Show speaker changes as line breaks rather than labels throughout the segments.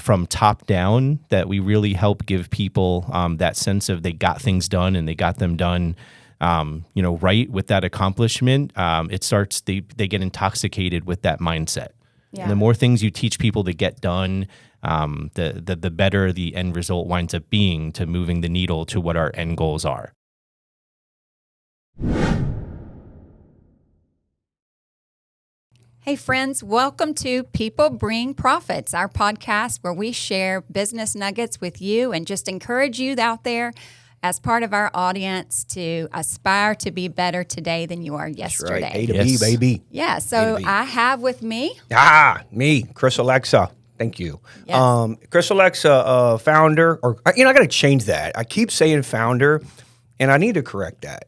from top down, that we really help give people that sense of they got things done and they got them done right with that accomplishment. They get intoxicated with that mindset.
Yeah.
And the more things you teach people to get done, the better the end result winds up being to moving the needle to what our end goals are.
Hey friends, welcome to People Bring Profits, our podcast where we share business nuggets with you and just encourage you out there as part of our audience to aspire to be better today than you are yesterday.
That's right. A to B, baby.
Yeah, so I have with me...
Me, Chris Alexa. Thank you.
Yes.
Chris Alexa, founder, or, I got to change that. I keep saying founder, and I need to correct that.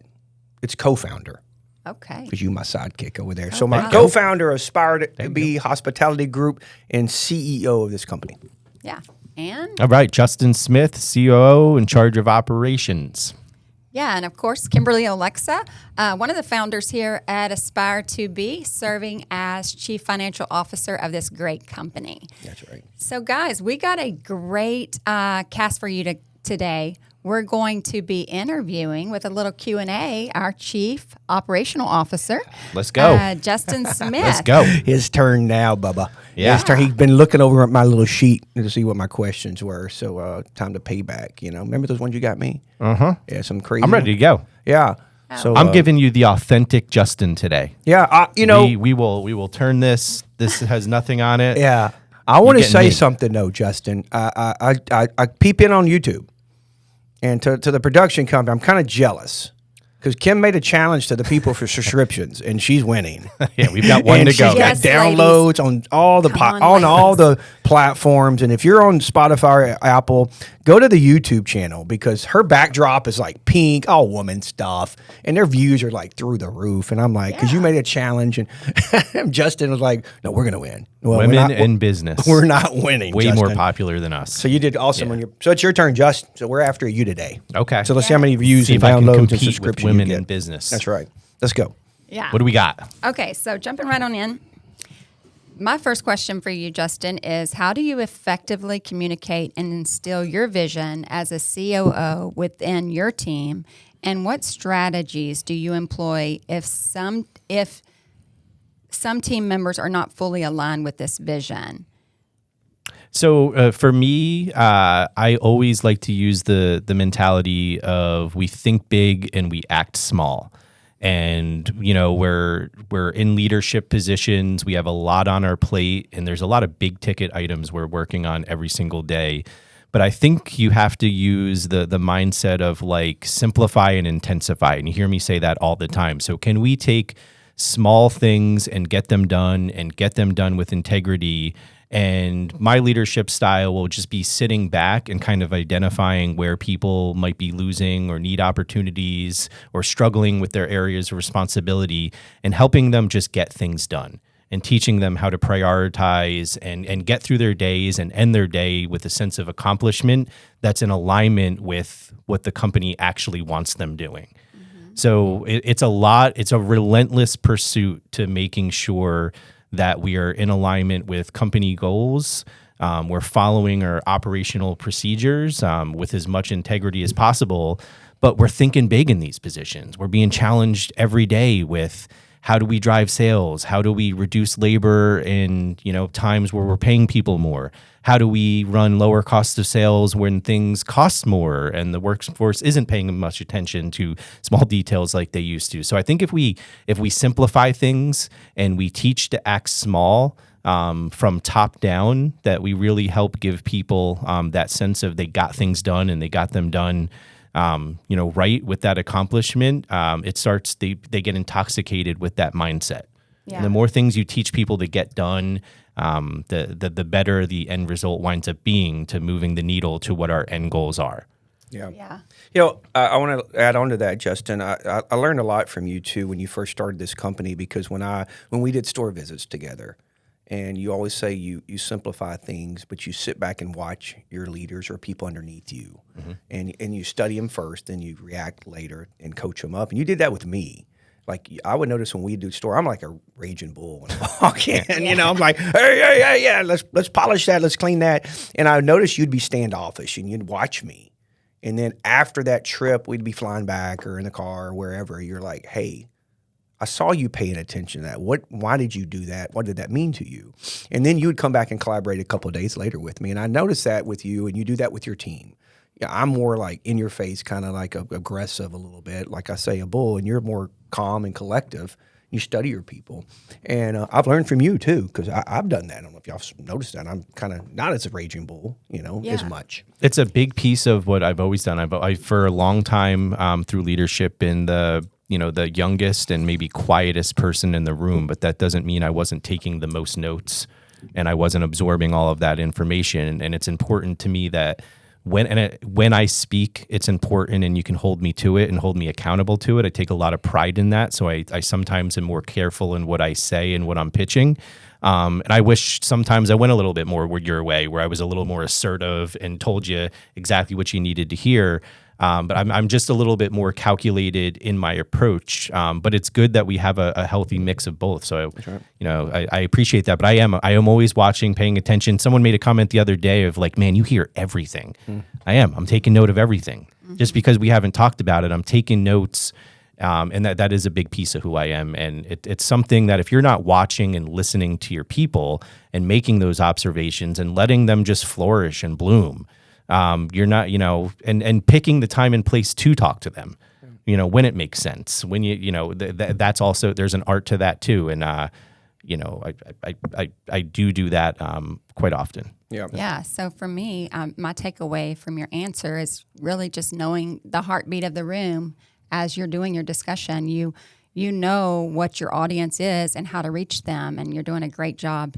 It's co-founder.
Okay.
Because you my sidekick over there. So my co-founder, Aspire to be Hospitality Group, and CEO of this company.
Yeah. And?
All right, Justin Smith, COO in charge of operations.
Yeah, and of course, Kimberly Alexa, one of the founders here at Aspire to Be, serving as Chief Financial Officer of this great company.
That's right.
So guys, we got a great cast for you today. We're going to be interviewing with a little Q&A our Chief Operational Officer.
Let's go.
Justin Smith.
Let's go.
His turn now, Bubba.
Yeah.
His turn. He's been looking over at my little sheet to see what my questions were. So time to pay back. Remember those ones you got me?
Uh-huh.
Yeah, some crazy.
I'm ready to go.
Yeah. So
I'm giving you the authentic Justin today.
Yeah.
We will turn this. This has nothing on it.
Yeah. I want to say something though, Justin. I peep in on YouTube. And to the production company, I'm kind of jealous because Kim made a challenge to the people for subscriptions, and she's winning.
Yeah, we've got one to go.
She's
Yes,
got downloads on all the all the platforms, and if you're on Spotify or Apple, go to the YouTube channel because her backdrop is like pink, all woman stuff, and their views are like through the roof. And I'm like, because you made a challenge, and Justin was like, "No, we're gonna win." Well,
Women in business.
We're not winning.
Way
Justin.
more popular than us.
So you did awesome on your. So it's your turn, Justin. So we're after you today.
Okay.
So let's see how many views
See
and
if I can
downloads and
compete with
subscriptions
women
you get.
in business.
That's right. Let's go.
Yeah.
What do we got?
Okay, so jumping right on in. My first question for you, Justin, is how do you effectively communicate and instill your vision as a COO within your team, and what strategies do you employ if some team members are not fully aligned with this vision?
So for me, I always like to use the mentality of we think big and we act small. And, we're in leadership positions. We have a lot on our plate, and there's a lot of big ticket items we're working on every single day. But I think you have to use the mindset of like simplify and intensify. And you hear me say that all the time. So can we take small things and get them done with integrity? And my leadership style will just be sitting back and kind of identifying where people might be losing or need opportunities or struggling with their areas of responsibility and helping them just get things done and teaching them how to prioritize and get through their days and end their day with a sense of accomplishment that's in alignment with what the company actually wants them doing. Mm-hmm. So it's a relentless pursuit to making sure that we are in alignment with company goals. We're following our operational procedures with as much integrity as possible, but we're thinking big in these positions. We're being challenged every day with how do we drive sales? How do we reduce labor in times where we're paying people more? How do we run lower costs of sales when things cost more and the workforce isn't paying much attention to small details like they used to? So I think if we simplify things and we teach to act small from top down, that we really help give people that sense of they got things done and they got them done right with that accomplishment. They get intoxicated with that mindset. Yeah. And the more things you teach people to get done, the better the end result winds up being to moving the needle to what our end goals are.
Yeah.
I want to add on to that, Justin. I learned a lot from you too when you first started this company, because when we did store visits together, and you always say you simplify things, but you sit back and watch your leaders or people underneath you, and you study them first, then you react later and coach them up. And you did that with me. Like I would notice when we do store, I'm like a raging bull when I walk in. You know, I'm like, hey, let's polish that, let's clean that. And I noticed you'd be standoffish and you'd watch me. And then after that trip, we'd be flying back or in the car or wherever. You're like, hey, I saw you paying attention to that. Why did you do that? What did that mean to you? And then you would come back and collaborate a couple of days later with me. And I noticed that with you, and you do that with your team. Yeah, I'm more like in your face, kind of like aggressive a little bit, like I say, a bull, and you're more calm and collective. You study your people, and I've learned from you too, because I've done that. I don't know if y'all noticed that. I'm kind of not as a raging bull, as much.
It's a big piece of what I've always done. I for a long time through leadership been the youngest and maybe quietest person in the room, but that doesn't mean I wasn't taking the most notes and I wasn't absorbing all of that information. And it's important to me that when I speak, it's important, and you can hold me to it and hold me accountable to it. I take a lot of pride in that. So I sometimes am more careful in what I say and what I'm pitching. And I wish sometimes I went a little bit more your way, where I was a little more assertive and told you exactly what you needed to hear. But I'm just a little bit more calculated in my approach. But it's good that we have a healthy mix of both. So, I appreciate that. But I am always watching, paying attention. Someone made a comment the other day of like, man, you hear everything. I'm taking note of everything. Just because we haven't talked about it, I'm taking notes. And that is a big piece of who I am. And it's something that if you're not watching and listening to your people and making those observations and letting them just flourish and bloom, you're not, and picking the time and place to talk to them, when it makes sense, when that's also, there's an art to that too. And, I do that quite often.
Yeah. Yeah. So for me, my takeaway from your answer is really just knowing the heartbeat of the room as you're doing your discussion. You know what your audience is and how to reach them, and you're doing a great job.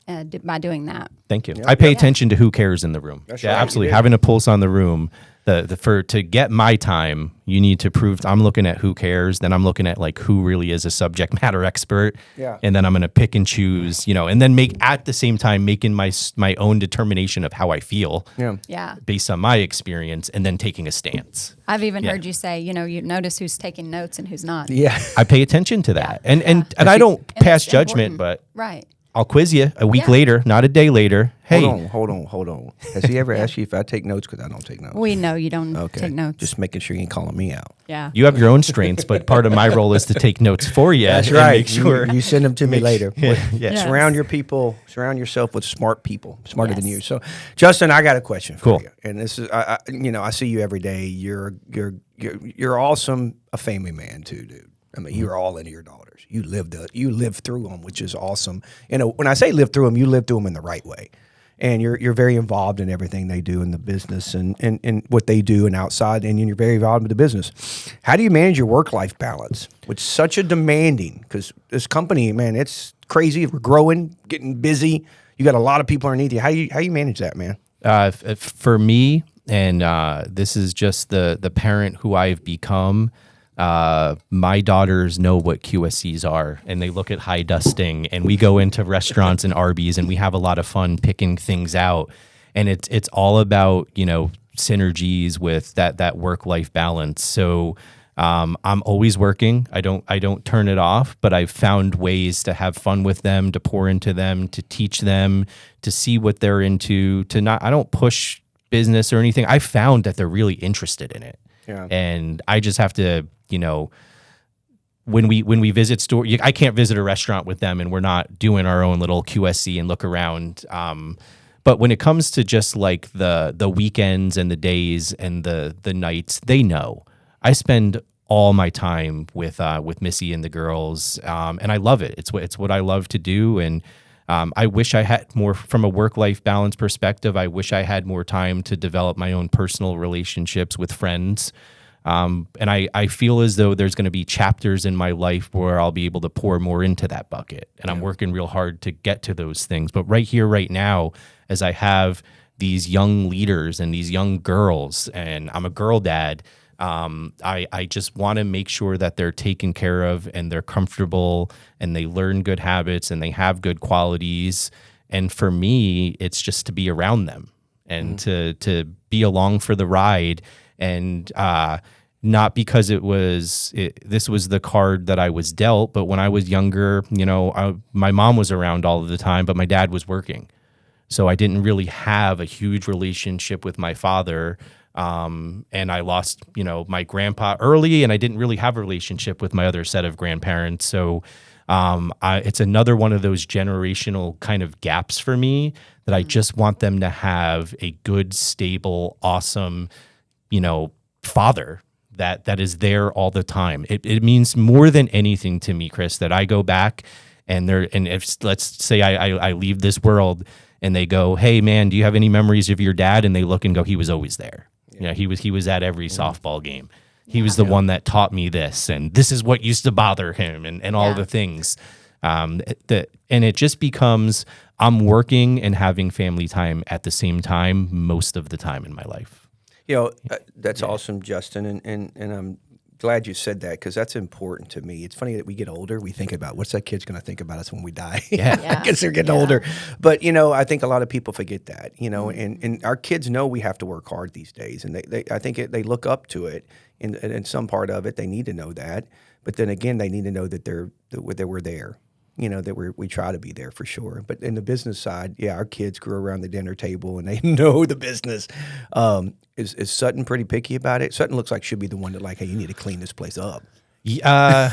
By doing that.
Thank you. I pay attention to who cares in the room.
That's
right.
Right,
Absolutely. Having a pulse on the room. To get my time, you need to prove. I'm looking at who cares. Then I'm looking at like who really is a subject matter expert.
Yeah.
And then I'm going to pick and choose. And then at the same time making my own determination of how I feel.
Yeah.
Yeah.
Based on my experience, and then taking a stance.
I've even heard you say, you notice who's taking notes and who's not.
Yeah.
I pay attention to that, and I don't pass judgment, but
right.
I'll quiz you a week later, not a day later. Hey,
hold on. Has he ever asked you if I take notes? Because I don't take notes.
We know you don't take notes.
Just making sure you ain't calling me out.
Yeah.
you have your own strengths, but part of my role is to take notes for you.
That's
and
right.
Make sure
You send them to me later.
Yeah.
Surround your people. Surround yourself with smart people, smarter than you. So, Justin, I got a question for you. And this is, I see you every day. You're awesome. A family man too, dude. I mean, you're all into your daughters. You live through them, which is awesome. When I say live through them, you live through them in the right way. And you're very involved in everything they do in the business and what they do and outside, and you're very involved in the business. How do you manage your work-life balance with such a demanding, because this company, man, it's crazy. We're growing, getting busy. You got a lot of people underneath you. How you manage that, man?
For me, and this is just the parent who I've become, my daughters know what QSCs are, and they look at high dusting, and we go into restaurants and Arby's, and we have a lot of fun picking things out. And it's all about, synergies with that work-life balance. So I'm always working. I don't turn it off, but I've found ways to have fun with them, to pour into them, to teach them, to see what they're into, I don't push business or anything. I found that they're really interested in it.
Yeah.
And I just have to, when we visit I can't visit a restaurant with them and we're not doing our own little QSC and look around. But when it comes to just like the weekends and the days and the nights, they know. I spend all my time with Missy and the girls, and I love it. It's what I love to do, and I wish I had more from a work-life balance perspective. I wish I had more time to develop my own personal relationships with friends. And I feel as though there's going to be chapters in my life where I'll be able to pour more into that bucket. And I'm working real hard to get to those things. But right here, right now, as I have these young leaders and these young girls, and I'm a girl dad, I just want to make sure that they're taken care of and they're comfortable and they learn good habits and they have good qualities. And for me, it's just to be around them and to be along for the ride. And not because this was the card that I was dealt, but when I was younger, my mom was around all of the time, but my dad was working. So I didn't really have a huge relationship with my father. And I lost, my grandpa early, and I didn't really have a relationship with my other set of grandparents. So it's another one of those generational kind of gaps for me that I just want them to have a good, stable, awesome, father that is there all the time. It means more than anything to me, Chris, that I go back and if let's say I leave this world and they go, "Hey man, do you have any memories of your dad?" And they look and go, "He was always there. Yeah. He was at every softball game. He was the one that taught me this, and this is what used to bother him, and all the things." And it just becomes I'm working and having family time at the same time most of the time in my life.
That's awesome, Justin, and I'm glad you said that because that's important to me. It's funny that we get older, we think about what's that kid's going to think about us when we die. I guess they're getting older. But, I think a lot of people forget that, and our kids know we have to work hard these days. And I think they look up to it in some part of it. They need to know that. But then again, they need to know that we're there. That we try to be there for sure. But in the business side, our kids grew around the dinner table and they know the business. Is Sutton pretty picky about it? Sutton looks like she'll be the one that hey, you need to clean this place up.
Yeah.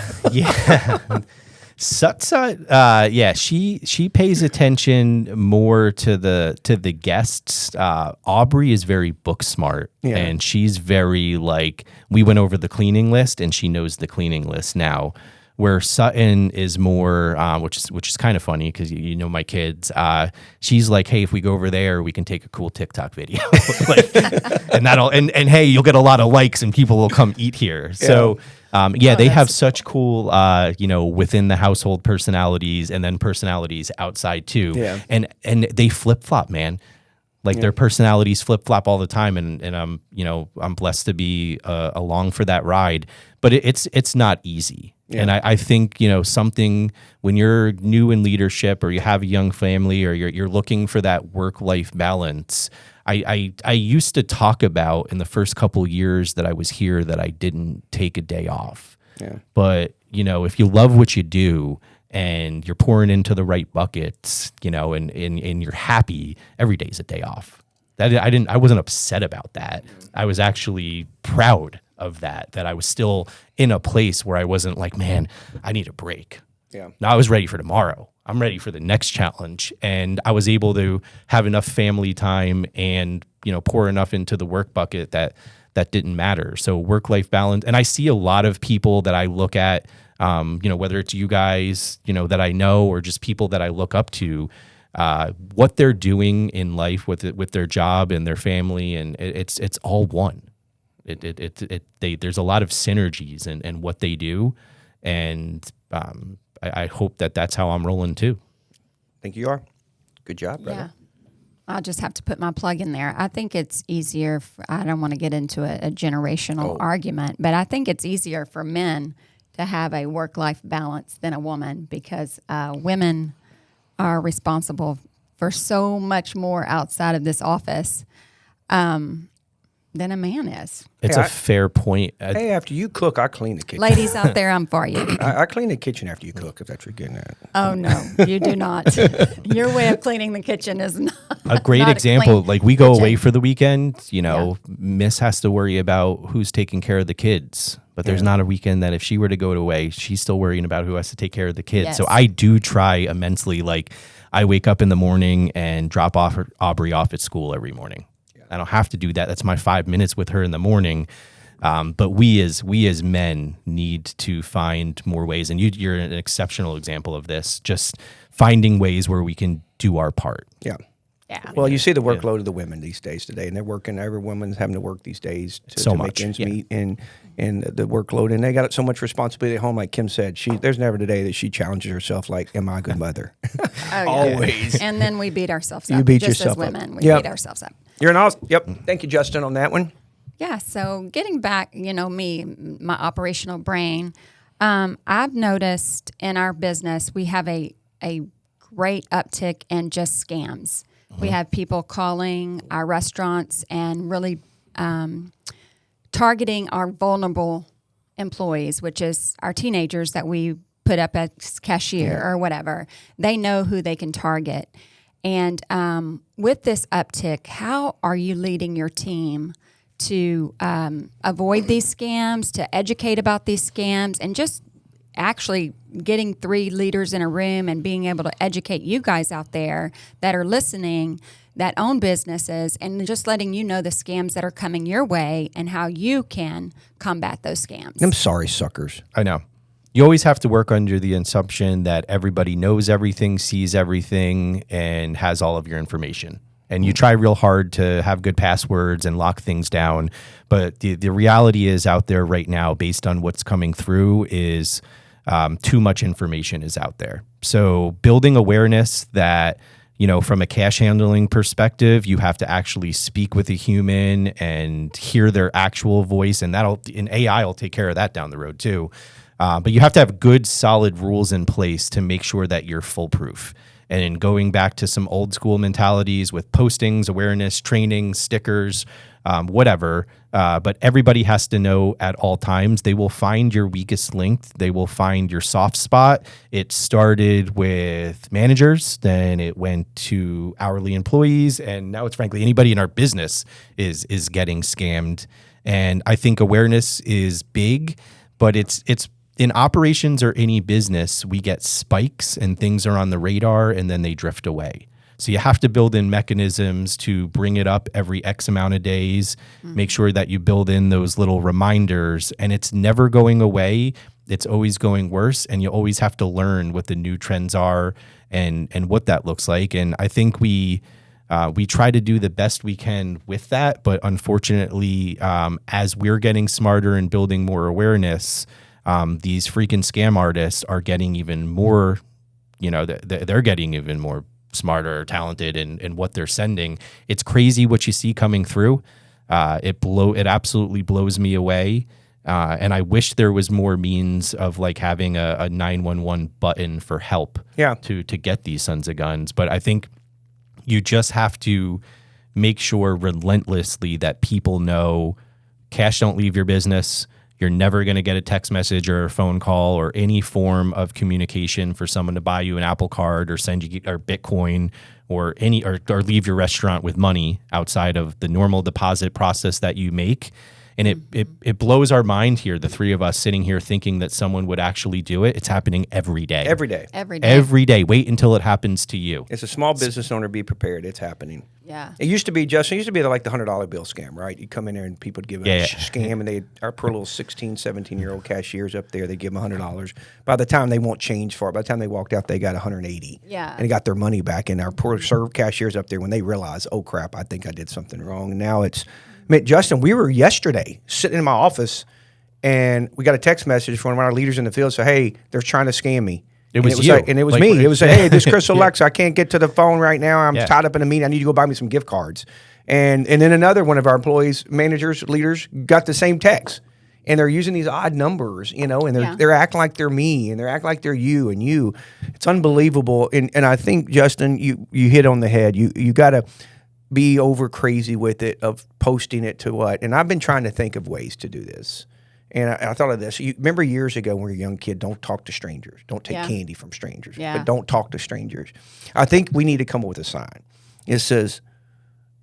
Sutton, she pays attention more to the guests. Aubrey is very book smart, and she's very we went over the cleaning list, and she knows the cleaning list now. Where Sutton is more, which is kind of funny because my kids. She's like, "Hey, if we go over there, we can take a cool TikTok video, and hey, you'll get a lot of likes and people will come eat here." So, they have such cool, within the household personalities and then personalities outside too. Yeah. And they flip flop, man. Their personalities flip flop all the time, and I'm blessed to be along for that ride. But it's not easy. Yeah. And I think, something when you're new in leadership or you have a young family or you're looking for that work-life balance, I used to talk about in the first couple years that I was here that I didn't take a day off. Yeah. But, if you love what you do and you're pouring into the right buckets, and you're happy, every day's a day off. I wasn't upset about that. I was actually proud of that I was still in a place where I wasn't like, man, I need a break. Yeah. No, I was ready for tomorrow. I'm ready for the next challenge. And I was able to have enough family time and, pour enough into the work bucket that didn't matter. So work-life balance. And I see a lot of people that I look at, whether it's you guys, that I know or just people that I look up to, what they're doing in life with their job and their family. And it's all one. There's a lot of synergies in what they do, and I hope that's how I'm rolling too.
I think you are. Good job, brother. Yeah.
I'll just have to put my plug in there. I think it's easier. I don't want to get into a generational argument, but I think it's easier for men to have a work-life balance than a woman because women are responsible for so much more outside of this office. Than a man is.
It's a fair point.
Hey, after you cook, I clean the kitchen.
Ladies out there, I'm for you.
I clean the kitchen after you cook, if that's what you're getting at.
Oh, no, you do not. Your way of cleaning the kitchen is not
a great
not
example. We go away for the weekend, Miss has to worry about who's taking care of the kids. But there's not a weekend that if she were to go away, she's still worrying about who has to take care of the kids. Yes. So I do try immensely. I wake up in the morning and drop off Aubrey off at school every morning. I don't have to do that. That's my 5 minutes with her in the morning. But we as men need to find more ways. And you're an exceptional example of this, just finding ways where we can do our part.
Yeah. Yeah. Well, you see the workload of the women these days today, and they're working. Every woman's having to work these days to make ends meet, and the workload, and they got so much responsibility at home. Like Kim said, there's never a day that she challenges herself like, "Am I a good mother?" Always.
And then we beat ourselves up.
You beat
just
yourself
as women,
up.
We beat ourselves up.
You're an awesome. Yep. Thank you, Justin, on that one.
Yeah. So getting back, me, my operational brain, I've noticed in our business we have a great uptick in just scams. We have people calling our restaurants and really targeting our vulnerable employees, which is our teenagers that we put up as cashier or whatever. They know who they can target. And with this uptick, how are you leading your team to avoid these scams, to educate about these scams, and just actually getting 3 leaders in a room and being able to educate you guys out there that are listening, that own businesses, and just letting you know the scams that are coming your way and how you can combat those scams?
I'm sorry, suckers.
I know. You always have to work under the assumption that everybody knows everything, sees everything, and has all of your information. And you try real hard to have good passwords and lock things down. But the reality is out there right now, based on what's coming through, is too much information is out there. So building awareness that, from a cash handling perspective, you have to actually speak with a human and hear their actual voice. And AI will take care of that down the road too. But you have to have good, solid rules in place to make sure that you're foolproof. And going back to some old school mentalities with postings, awareness, training, stickers, whatever. But everybody has to know at all times. They will find your weakest link. They will find your soft spot. It started with managers, then it went to hourly employees, and now it's frankly anybody in our business is getting scammed. And I think awareness is big, but it's in operations or any business, we get spikes and things are on the radar and then they drift away. So you have to build in mechanisms to bring it up every X amount of days, make sure that you build in those little reminders, and it's never going away. It's always going worse, and you always have to learn what the new trends are and what that looks like. And I think we try to do the best we can with that, but unfortunately, as we're getting smarter and building more awareness, these freaking scam artists are getting even more, they're getting even more smarter, talented in what they're sending. It's crazy what you see coming through. It absolutely blows me away. And I wish there was more means of like having a 911 button for help to get these sons of guns. But I think you just have to make sure relentlessly that people know cash don't leave your business. You're never going to get a text message or a phone call or any form of communication for someone to buy you an Apple Card or send you or Bitcoin or leave your restaurant with money outside of the normal deposit process that you make. And it blows our mind here, the 3 of us sitting here thinking that someone would actually do it. It's happening every day.
Every day.
Every day. Wait until it happens to you.
As a small business owner, be prepared. It's happening.
Yeah.
It used to be, Justin, like the $100 bill scam, right? You come in there and people would give a scam, and our poor little 16, 17-year-old cashiers up there, they give them $100. By the time they won't change for it, by the time they walked out, they got $180.
Yeah.
And they got their money back. And our poor serve cashiers up there, when they realize, oh, crap, I think I did something wrong. And now Justin, we were yesterday sitting in my office, and we got a text message from one of our leaders in the field. So, hey, they're trying to scam me.
It was you.
And it was me. It was, hey, this is Chris Alexa. I can't get to the phone right now. I'm tied up in a meeting. I need to go buy me some gift cards. And then another one of our employees, managers, leaders, got the same text. And they're using these odd numbers, and they're acting like they're me, and they're acting like they're you and you. It's unbelievable. And I think, Justin, you hit on the head. You got to be over crazy with it, of posting it to what. And I've been trying to think of ways to do this. And I thought of this. You remember years ago when we were a young kid, don't talk to strangers. Don't take candy from strangers.
Yeah.
But don't talk to strangers. I think we need to come up with a sign. It says,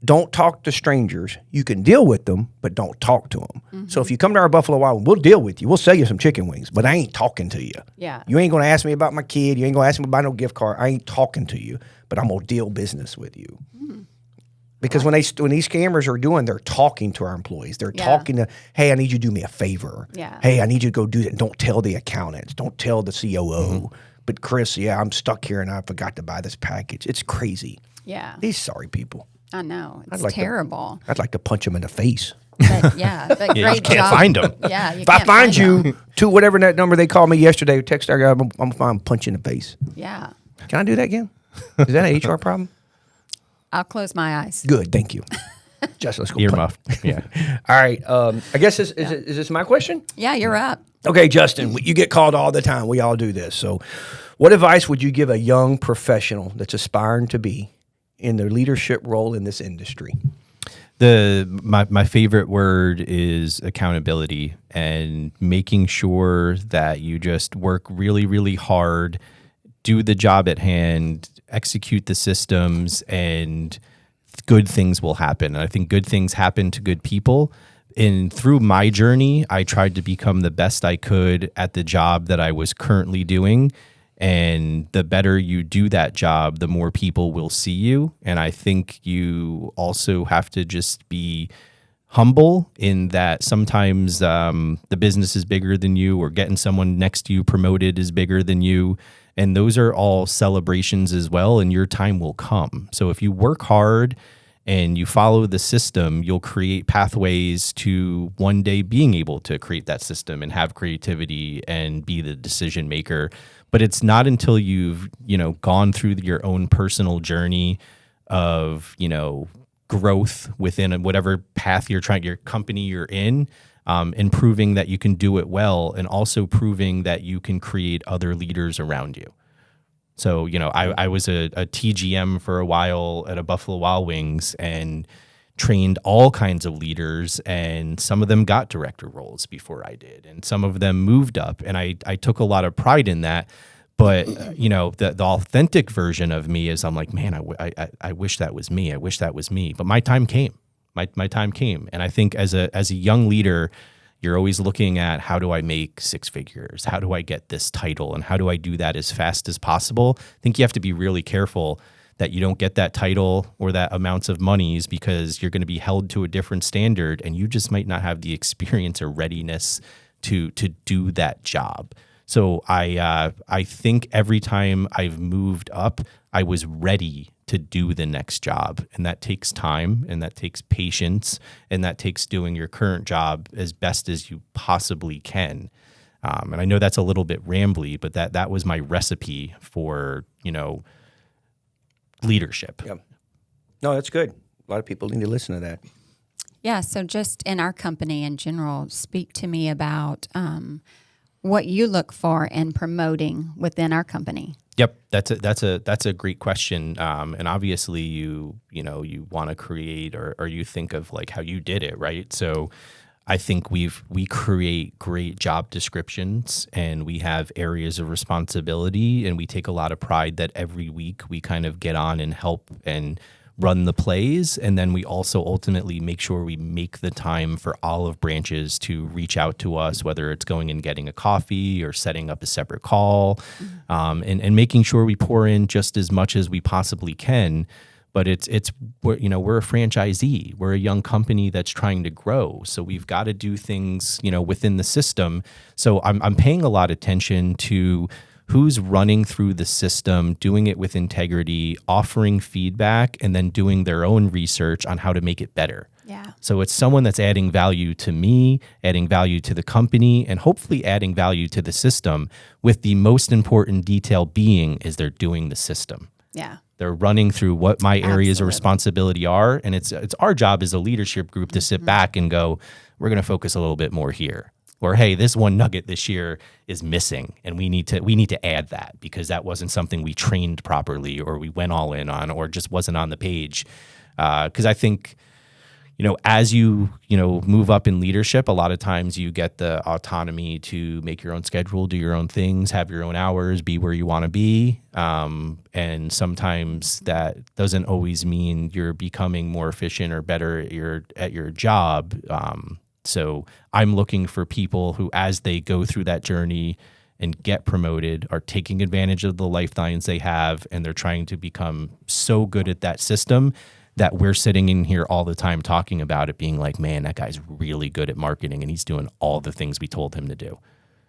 don't talk to strangers. You can deal with them, but don't talk to them. Mm-hmm. So if you come to our Buffalo Wild, we'll deal with you. We'll sell you some chicken wings, but I ain't talking to you.
Yeah.
You ain't going to ask me about my kid. You ain't going to ask me about no gift card. I ain't talking to you, but I'm going to deal business with you. Mm. Because when these scammers are they're talking to our employees. They're talking to, hey, I need you to do me a favor.
Yeah.
Hey, I need you to go do that. Don't tell the accountants. Don't tell the COO. Mm-hmm. But Chris, I'm stuck here and I forgot to buy this package. It's crazy.
Yeah.
These sorry people.
I know. It's terrible.
I'd like to punch them in the face.
But great
you can't
job.
find them.
Yeah.
If I find you to whatever that number they called me yesterday, text our guy, I'm fine, punch you in the face.
Yeah.
Can I do that again? Is that an HR problem?
I'll close my eyes.
Good, thank you. Just let's go.
Earmuffed. Yeah.
All right. I guess is this my question?
Yeah, you're up.
Okay, Justin, you get called all the time. We all do this. So, what advice would you give a young professional that's aspiring to be in their leadership role in this industry?
My favorite word is accountability, and making sure that you just work really, really hard, do the job at hand, execute the systems, and good things will happen. And I think good things happen to good people. And through my journey, I tried to become the best I could at the job that I was currently doing. And the better you do that job, the more people will see you. And I think you also have to just be humble in that sometimes the business is bigger than you, or getting someone next to you promoted is bigger than you. And those are all celebrations as well. And your time will come. So if you work hard and you follow the system, you'll create pathways to one day being able to create that system and have creativity and be the decision maker. But it's not until you've, gone through your own personal journey of, growth within whatever path your company you're in, and proving that you can do it well, and also proving that you can create other leaders around you. So, I was a TGM for a while at a Buffalo Wild Wings and trained all kinds of leaders, and some of them got director roles before I did, and some of them moved up, and I took a lot of pride in that. But, the authentic version of me is I'm like, man, I wish that was me. I wish that was me. But my time came. My time came. And I think as a young leader, you're always looking at, how do I make six figures? How do I get this title? And how do I do that as fast as possible? I think you have to be really careful that you don't get that title or that amounts of monies, because you're going to be held to a different standard, and you just might not have the experience or readiness to do that job. So I think every time I've moved up, I was ready to do the next job. And that takes time, and that takes patience, and that takes doing your current job as best as you possibly can. And I know that's a little bit rambly, but that was my recipe for, leadership.
Yep. No, that's good. A lot of people need to listen to that.
Yeah. So just in our company in general, speak to me about what you look for in promoting within our company.
Yep, that's a great question, and obviously you want to create, or you think of like how you did it, right? So I think we create great job descriptions, and we have areas of responsibility, and we take a lot of pride that every week we kind of get on and help and run the plays. And then we also ultimately make sure we make the time for olive branches to reach out to us, whether it's going and getting a coffee or setting up a separate call, and making sure we pour in just as much as we possibly can. But we're a franchisee. We're a young company that's trying to grow. So we've got to do things, within the system. So I'm paying a lot of attention to who's running through the system, doing it with integrity, offering feedback, and then doing their own research on how to make it better.
Yeah.
So it's someone that's adding value to me, adding value to the company, and hopefully adding value to the system, with the most important detail being is they're doing the system.
Yeah.
They're running through what my areas
Absolutely.
of responsibility are. And it's our job as a leadership group to sit back and go, we're going to focus a little bit more here. Or, hey, this one nugget this year is missing, and we need to add that, because that wasn't something we trained properly, or we went all in on, or just wasn't on the page. Because I think, as you move up in leadership, a lot of times you get the autonomy to make your own schedule, do your own things, have your own hours, be where you want to be. And sometimes that doesn't always mean you're becoming more efficient or better at your job. So I'm looking for people who, as they go through that journey and get promoted, are taking advantage of the lifelines they have, and they're trying to become so good at that system that we're sitting in here all the time talking about it, being like, man, that guy's really good at marketing, and he's doing all the things we told him to do.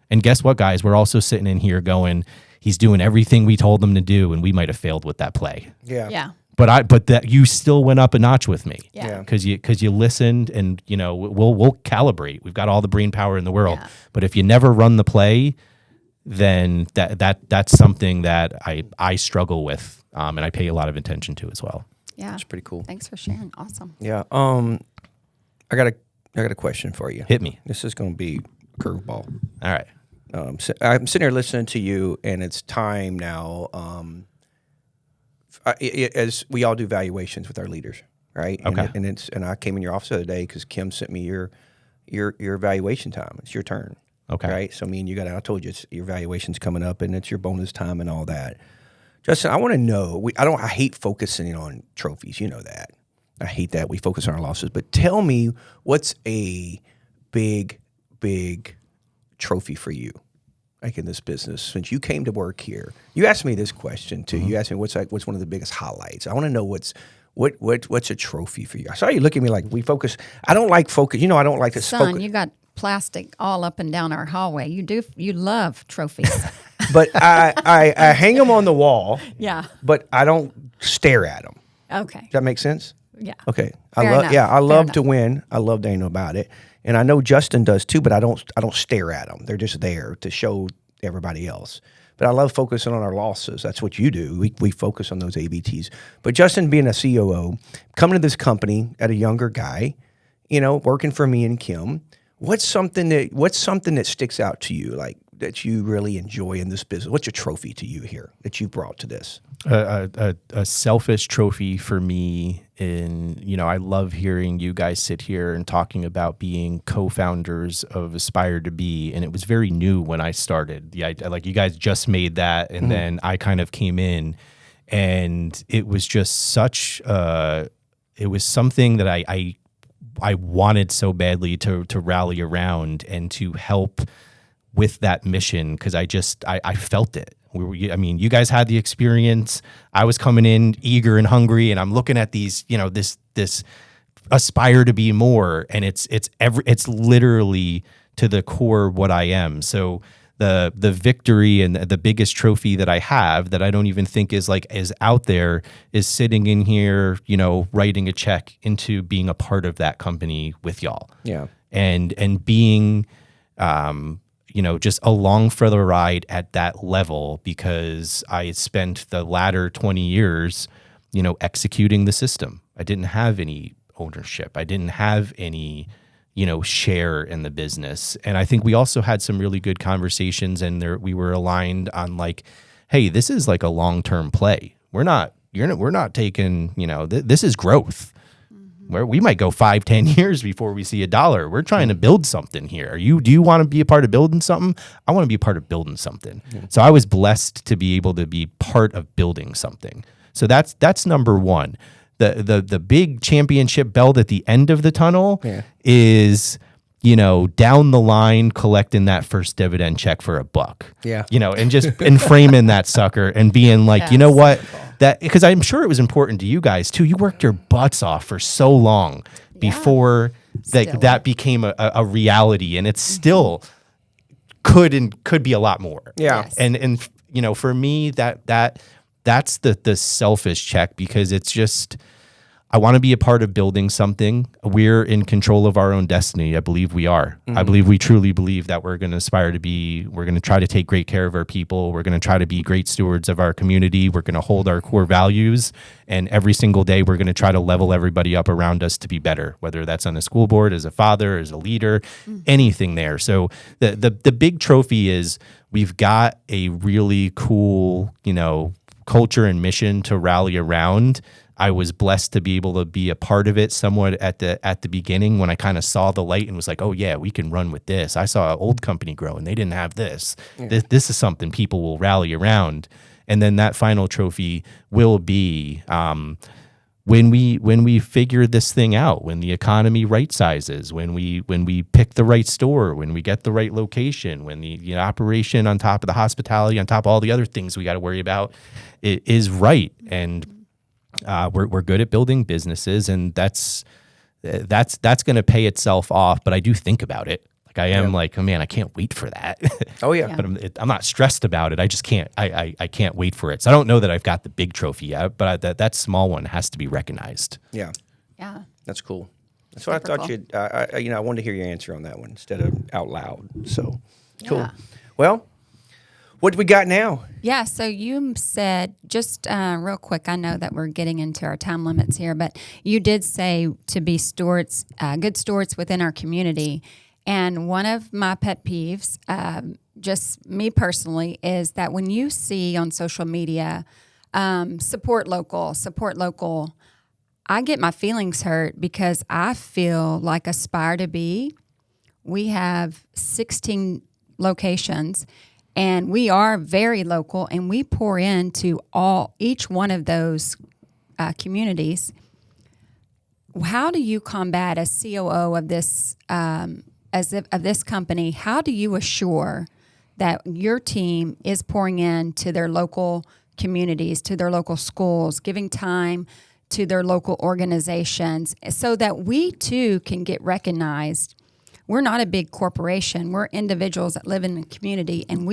And guess what, guys? We're also sitting in here going, he's doing everything we told him to do, and we might have failed with that play.
Yeah.
Yeah.
But that you still went up a notch with me.
Yeah.
Because you listened, and we'll calibrate. We've got all the brain power in the world.
Yeah.
But if you never run the play, then that's something that I struggle with, and I pay a lot of attention to as well.
Yeah.
That's pretty cool.
Thanks for sharing. Awesome.
Yeah. I got a question for you.
Hit me.
This is going to be a curveball.
All right.
So I'm sitting here listening to you, and it's time now. As we all do valuations with our leaders, right?
Okay.
And I came in your office the other day because Kim sent me your evaluation time. It's your turn.
Okay.
Right. So me and you I told you your evaluation's coming up and it's your bonus time and all that. Justin, I want to know. I hate focusing on trophies. You know that. I hate that we focus on our losses. But tell me, what's a big trophy for you, like in this business? Since you came to work here, you asked me this question too. You asked me what's one of the biggest highlights. I want to know what's a trophy for you. I saw you look at me like we focus. I don't like focus. I don't like to
Son,
focus.
you got plastic all up and down our hallway. You love trophies.
But I hang them on the wall.
Yeah.
But I don't stare at them.
Okay.
Does that make sense?
Yeah.
Okay.
Fair enough.
I
Fair
love
enough.
to win. I love to know about it. And I know Justin does too, but I don't stare at them. They're just there to show everybody else. But I love focusing on our losses. That's what you do. We focus on those ABTs. But Justin, being a COO, coming to this company at a younger guy, working for me and Kim, what's something that sticks out to you, like that you really enjoy in this business? What's a trophy to you here that you brought to this?
A selfish trophy for me. I love hearing you guys sit here and talking about being co-founders of Aspire to Be, and it was very new when I started. Like you guys just made that, and then I kind of came in, and it was just it was something that I wanted so badly to rally around and to help with that mission, because I felt it. You guys had the experience. I was coming in eager and hungry, and I'm looking at these, this Aspire to Be more, and it's literally to the core what I am. So the victory and the biggest trophy that I have that I don't even think is out there is sitting in here, writing a check into being a part of that company with y'all.
Yeah.
And being just along for the ride at that level, because I had spent the latter 20 years, executing the system. I didn't have any ownership. I didn't have any, share in the business. And I think we also had some really good conversations, and we were aligned on hey, this is like a long-term play. We're not taking, this is growth. Where we might go 5-10 years before we see $1. We're trying to build something here. Do you want to be a part of building something? I want to be a part of building something. So I was blessed to be able to be part of building something. So that's number one. The big championship belt at the end of the tunnel is, down the line collecting that first dividend check for $1.
Yeah.
And framing that sucker and being like, you know what? Because I'm sure it was important to you guys too. You worked your butts off for so long before that became a reality, and it's still could be a lot more.
Yeah.
Yes.
And for me that's the selfish check, because it's just, I want to be a part of building something. We're in control of our own destiny. I believe we are. We truly believe that we're going to aspire to be, we're going to try to take great care of our people. We're going to try to be great stewards of our community. We're going to hold our core values. And every single day, we're going to try to level everybody up around us to be better, whether that's on the school board, as a father, as a leader, anything there. So the big trophy is we've got a really cool, culture and mission to rally around. I was blessed to be able to be a part of it somewhat at the beginning, when I kind of saw the light and was like, oh yeah, we can run with this. I saw an old company grow and they didn't have this. This is something people will rally around. And then that final trophy will be when we figure this thing out, when the economy right sizes, when we pick the right store, when we get the right location, when the operation on top of the hospitality, on top of all the other things we got to worry about, it is right. And we're good at building businesses, and that's going to pay itself off. But I do think about it. Like I am like, oh man, I can't wait for that.
Oh yeah.
But I'm not stressed about it. I just can't. I can't wait for it. So I don't know that I've got the big trophy yet, but that small one has to be recognized.
Yeah.
Yeah.
That's cool. That's what I thought you'd. I wanted to hear your answer on that one instead of out loud. So cool.
Yeah.
Well, what do we got now?
Yeah, so you said, just real quick, I know that we're getting into our time limits here, but you did say to be stewards, good stewards within our community. And one of my pet peeves, just me personally, is that when you see on social media, support local, I get my feelings hurt because I feel like Aspire to Be, we have 16 locations and we are very local and we pour into each one of those communities. How do you combat as COO of this of this company? How do you assure that your team is pouring into their local communities, to their local schools, giving time to their local organizations, so that we too can get recognized? We're not a big corporation. We're individuals that live in the community, and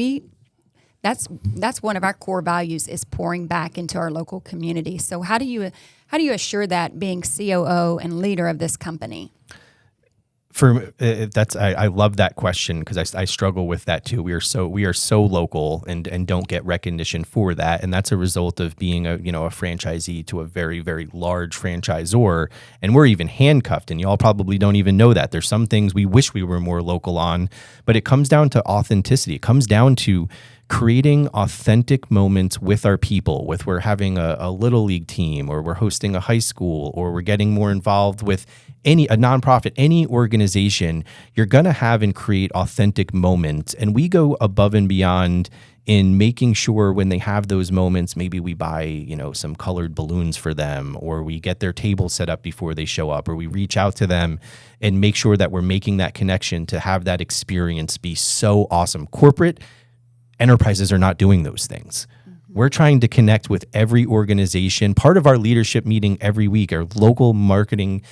that's one of our core values is pouring back into our local community. So how do you assure that being COO and leader of this company?
I love that question because I struggle with that too. We are so local and don't get recognition for that, and that's a result of being a franchisee to a very, very large franchisor, and we're even handcuffed. And y'all probably don't even know that. There's some things we wish we were more local on, but it comes down to authenticity. It comes down to creating authentic moments with our people, with we're having a little league team, or we're hosting a high school, or we're getting more involved with a nonprofit, any organization. You're going to have and create authentic moments. And we go above and beyond in making sure when they have those moments, maybe we buy, some colored balloons for them, or we get their table set up before they show up, or we reach out to them and make sure that we're making that connection to have that experience be so awesome. Corporate enterprises are not doing those things. We're trying to connect with every organization. Part of our leadership meeting every week are local marketing,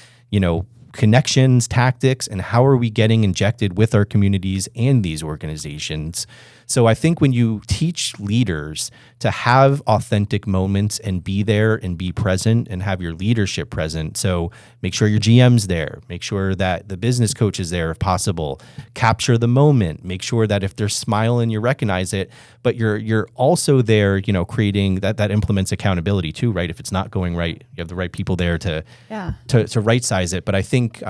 connections, tactics, and how are we getting injected with our communities and these organizations. So I think when you teach leaders to have authentic moments and be there and be present and have your leadership present, so make sure your GM's there, make sure that the business coach is there if possible, capture the moment, make sure that if they're smiling, you recognize it, but you're also there, creating that implements accountability too, right? If it's not going right, you have the right people there to right size it. But I think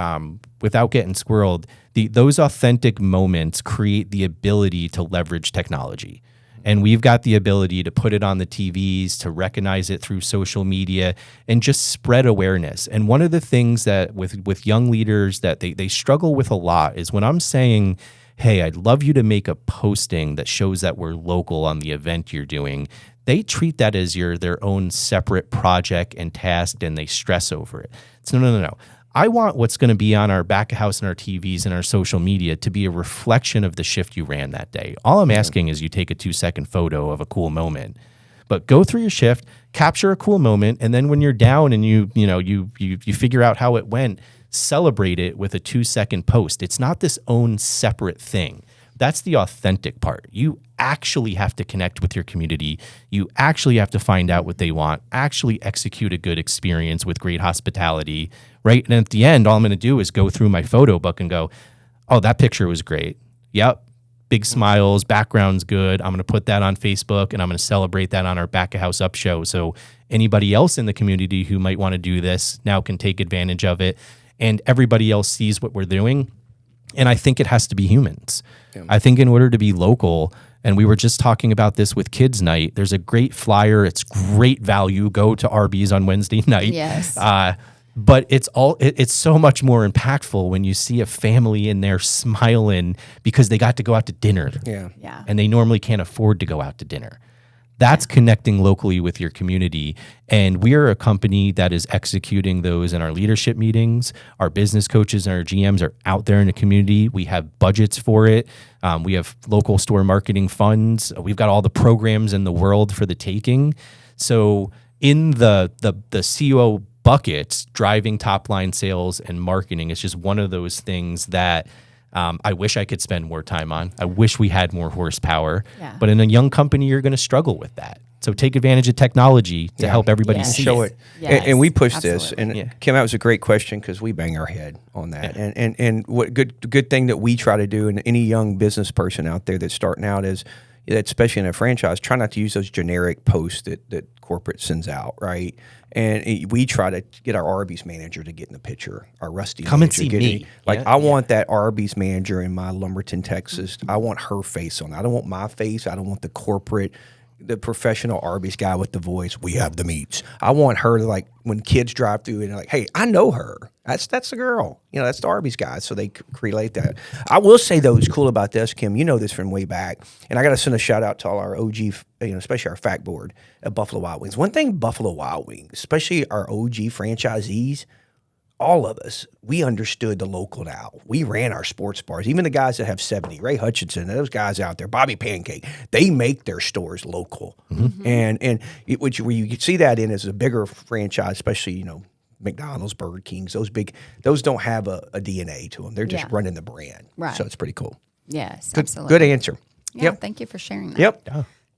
without getting squirreled, those authentic moments create the ability to leverage technology. And we've got the ability to put it on the TVs, to recognize it through social media, and just spread awareness. And one of the things that with young leaders that they struggle with a lot is when I'm saying, hey, I'd love you to make a posting that shows that we're local on the event you're doing, they treat that as their own separate project and task, and they stress over it. It's no. I want what's going to be on our back of house and our TVs and our social media to be a reflection of the shift you ran that day. All I'm asking is you take a 2-second photo of a cool moment, but go through your shift, capture a cool moment, and then when you're down and you figure out how it went, celebrate it with a 2-second post. It's not this own separate thing. That's the authentic part. You actually have to connect with your community. You actually have to find out what they want, actually execute a good experience with great hospitality, right? And at the end, all I'm going to do is go through my photo book and go, oh, that picture was great. Yep. Big smiles, background's good. I'm going to put that on Facebook and I'm going to celebrate that on our back of house up show. So anybody else in the community who might want to do this now can take advantage of it, and everybody else sees what we're doing. And I think it has to be humans. Yeah. I think in order to be local, and we were just talking about this with Kids Night, there's a great flyer. It's great value. Go to Arby's on Wednesday night.
Yes.
But it's so much more impactful when you see a family in there smiling because they got to go out to dinner.
Yeah.
And they normally can't afford to go out to dinner. That's connecting locally with your community. And we are a company that is executing those in our leadership meetings. Our business coaches and our GMs are out there in the community. We have budgets for it. We have local store marketing funds. We've got all the programs in the world for the taking. So in the COO buckets, driving top line sales and marketing is just one of those things that I wish I could spend more time on. I wish we had more horsepower. Yeah. But in a young company, you're going to struggle with that. So take advantage of technology to help everybody see
show
it.
Yes. And we push this. And Kim, that was a great question because we bang our head on that. Yeah. And what good thing that we try to do, and any young business person out there that's starting out is, especially in a franchise, try not to use those generic posts that corporate sends out, right? And we try to get our Arby's manager to get in the picture. Our Rusty
come
manager,
and see me.
I want that Arby's manager in my Lumberton, Texas. I want her face on it. I don't want my face. I don't want the corporate the professional Arby's guy with the voice. We have the meats. I want her to, like, when kids drive through and they're like, hey, I know her. That's the girl. You know, that's the Arby's guy. So they relate that. I will say, though, what's cool about this, Kim, you know this from way back, and I got to send a shout out to all our OG, especially our fact board at Buffalo Wild Wings. One thing, Buffalo Wild Wings, especially our OG franchisees, all of us, we understood the local now. We ran our sports bars. Even the guys that have 70, Ray Hutchinson, those guys out there, Bobby Pancake, they make their stores local. And where you see that in as a bigger franchise, especially, McDonald's, Burger Kings, those don't have a DNA to them. They're just running the brand.
Right.
So it's pretty cool.
Yes,
Good,
absolutely.
good answer.
Yeah,
Yep.
thank you for sharing that.
Yep.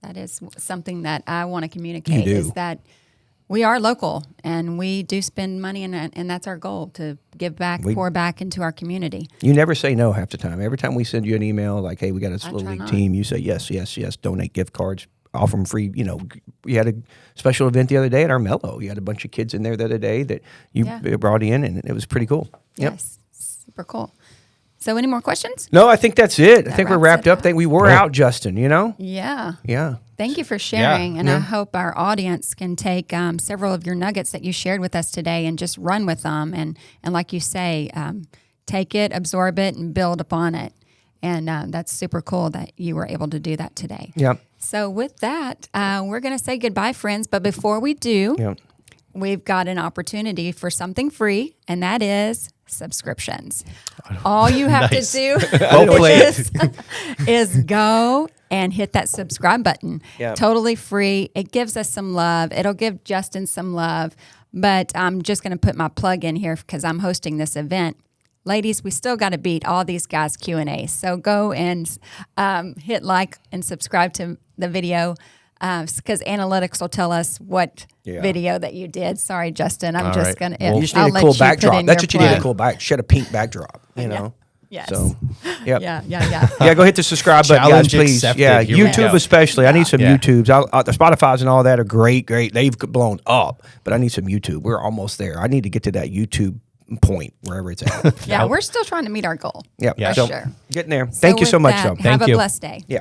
That is something that I want to communicate
You do.
is that we are local and we do spend money, and that's our goal, to give back, pour back into our community.
You never say no half the time. Every time we send you an email like, hey, we got a Little
try
League
not.
team, you say yes, yes, yes, donate gift cards, offer them free. We had a special event the other day at our Mellow. You had a bunch of kids in there the other day that you brought in, and it was pretty cool. Yep.
Yes, super cool. So any more questions?
No, I think that's it. I think we're
wraps
wrapped
it
up.
up.
I think we were out, Justin,
Yeah.
Yeah.
Thank you for sharing. And
Yeah.
I hope our audience can take several of your nuggets that you shared with us today and just run with them. And like you say, take it, absorb it, and build upon it. And that's super cool that you were able to do that today.
Yep.
So with that, we're going to say goodbye, friends. But before we do,
Yep.
we've got an opportunity for something free, and that is subscriptions. All you have
Nice.
to do
Play
is go and hit that subscribe button.
Yeah.
Totally free. It gives us some love. It'll give Justin some love. But I'm just going to put my plug in here because I'm hosting this event. Ladies, we still got to beat all these guys' Q&A. So go and hit like and subscribe to the video because analytics will tell us what video that you did. Sorry, Justin. I'm
All
just
right.
going to.
Well,
You just need a cool backdrop. That's what you need, a cool back. She had a pink backdrop,
Yes.
So, yep.
Yeah.
Yeah, go hit the subscribe button, guys,
Challenge
please.
accepted.
Yeah,
Here we
YouTube
go.
especially. I need some
Yeah.
YouTubes. The Spotify's and all that are great. They've blown up, but I need some YouTube. We're almost there. I need to get to that YouTube point, wherever it's at.
Yeah, we're still trying to meet our goal.
Yeah,
Yeah.
so
sure.
getting there. Thank you
with
so much,
that,
though.
Have
Thank
a
you.
blessed day.
Yeah.